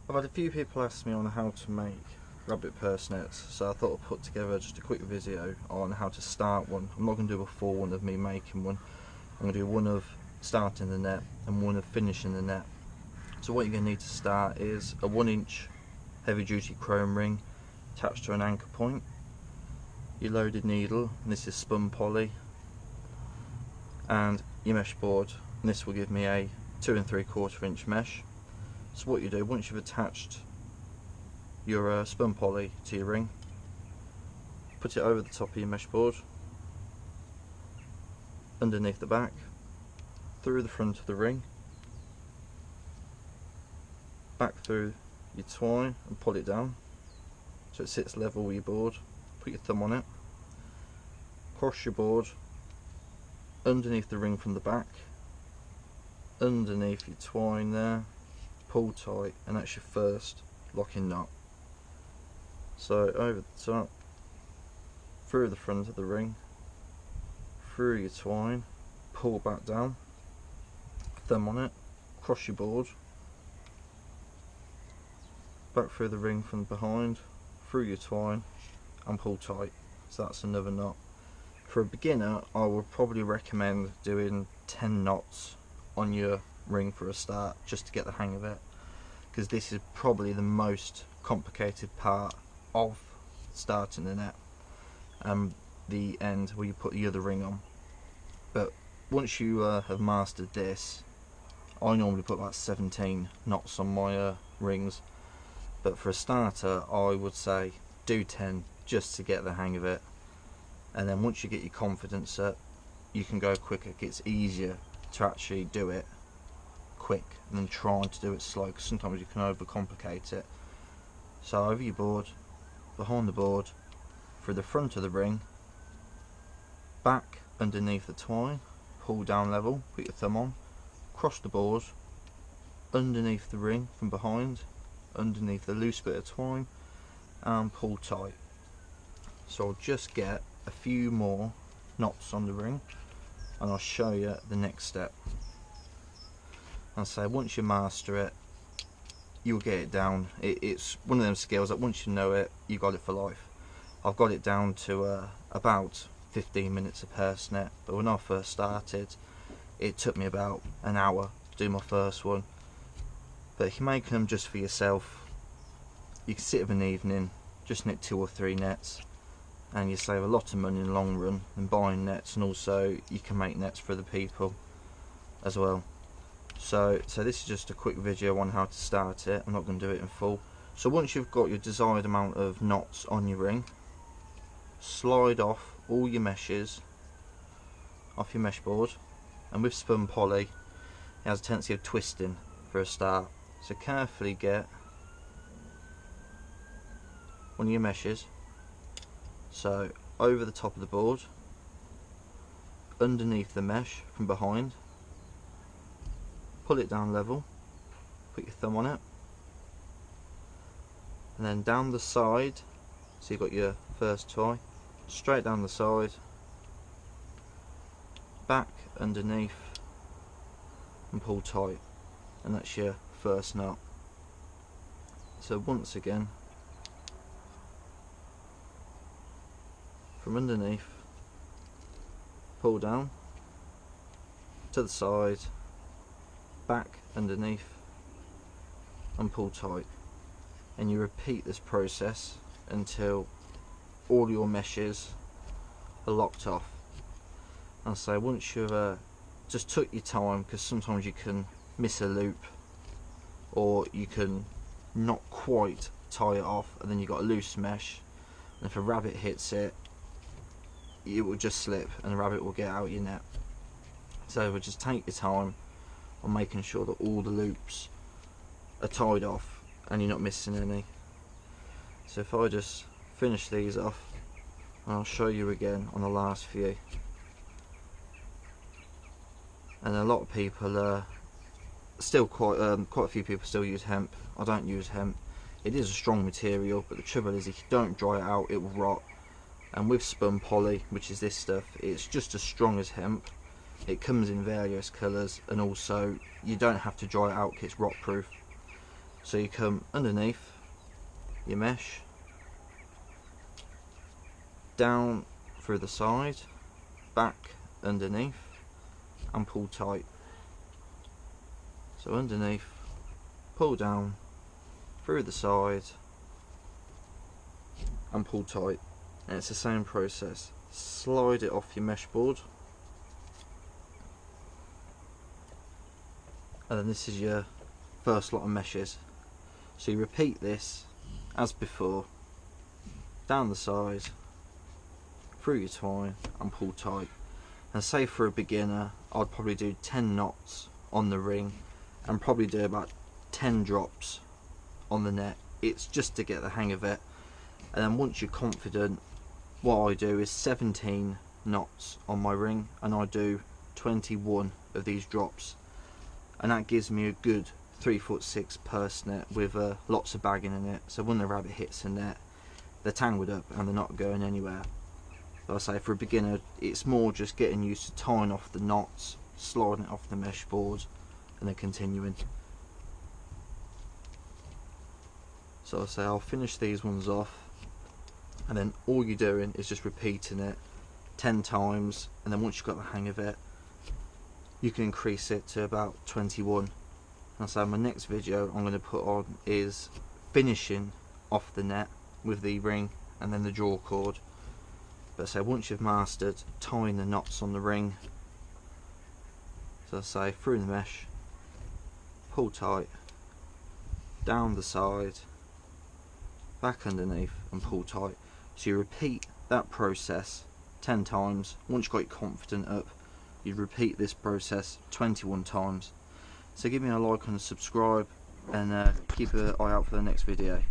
I've had a few people ask me on how to make rabbit purse nets, so I thought I'd put together just a quick video on how to start one. I'm not going to do a full one of me making one. I'm going to do one of starting the net and one of finishing the net. So what you're going to need to start is a 1-inch heavy duty chrome ring attached to an anchor point, your loaded needle, and this is spun poly, and your mesh board, and this will give me a 2 3/4 inch mesh. So what you do, once you've attached your spun poly to your ring, put it over the top of your mesh board, underneath the back, through the front of the ring, back through your twine and pull it down so it sits level with your board. Put your thumb on it, cross your board underneath the ring from the back, underneath your twine there, pull tight, and that's your first locking knot. So over the top, through the front of the ring, through your twine, pull back down, thumb on it, cross your board, back through the ring from behind, through your twine, and pull tight. So that's another knot. For a beginner, I would probably recommend doing 10 knots on your ring for a start, just to get the hang of it, because this is probably the most complicated part of starting the net, and the end where you put the other ring on. But once you have mastered this, I normally put about 17 knots on my rings, but for a starter I would say do 10 just to get the hang of it, and then once you get your confidence up, you can go quicker. It gets easier to actually do it quick than trying to do it slow, because sometimes you can overcomplicate it. So over your board, behind the board, through the front of the ring, back underneath the twine, pull down level, put your thumb on, cross the board, underneath the ring from behind, underneath the loose bit of twine, and pull tight. So I'll just get a few more knots on the ring and I'll show you the next step. And say once you master it, you'll get it down. It's one of them skills that once you know it, you got it for life. I've got it down to about 15 minutes a purse net, but when I first started it took me about an hour to do my first one. But if you make them just for yourself, you can sit of an evening, just knit 2 or 3 nets, and you save a lot of money in the long run than buying nets, and also you can make nets for other people as well. So this is just a quick video on how to start it. I'm not going to do it in full. So once you've got your desired amount of knots on your ring, slide off all your meshes off your mesh board, and with spun poly it has a tendency of twisting for a start, so carefully get one of your meshes, so over the top of the board, underneath the mesh from behind, pull it down level, put your thumb on it, and then down the side, so you've got your first tie, straight down the side, back underneath, and pull tight, and that's your first knot. So once again, from underneath, pull down to the side, back underneath, and pull tight, and you repeat this process until all your meshes are locked off. And so once you've just took your time, because sometimes you can miss a loop or you can not quite tie it off, and then you've got a loose mesh, and if a rabbit hits it, it will just slip and the rabbit will get out your net. So we'll just take your time on making sure that all the loops are tied off and you're not missing any. So if I just finish these off, and I'll show you again on the last few. And a lot of people still quite a few people still use hemp. I don't use hemp. It is a strong material, but the trouble is if you don't dry it out, it will rot. And with spun poly, which is this stuff, it's just as strong as hemp. It comes in various colours, and also you don't have to dry it out because it's rot proof. So you come underneath your mesh, down through the side, back underneath, and pull tight. So underneath, pull down, through the side, and pull tight. And it's the same process. Slide it off your mesh board, and then this is your first lot of meshes. So you repeat this as before, down the side, through your twine, and pull tight. And say for a beginner, I'd probably do 10 knots on the ring and probably do about 10 drops on the net. It's just to get the hang of it. And then once you're confident, what I do is 17 knots on my ring, and I do 21 of these drops, and that gives me a good 3'6" purse net with lots of bagging in it. So when the rabbit hits the net, they're tangled up and they're not going anywhere. But I say for a beginner, it's more just getting used to tying off the knots, sliding it off the mesh board, and then continuing. So I say I'll finish these ones off, and then all you're doing is just repeating it 10 times, and then once you've got the hang of it, you can increase it to about 21. And so my next video I'm going to put on is finishing off the net with the ring and then the draw cord. But so once you've mastered tying the knots on the ring, so I say through the mesh, pull tight, down the side, back underneath, and pull tight. So you repeat that process 10 times. Once you've got your confidence up, you repeat this process 21 times. So give me a like and a subscribe, and keep an eye out for the next video.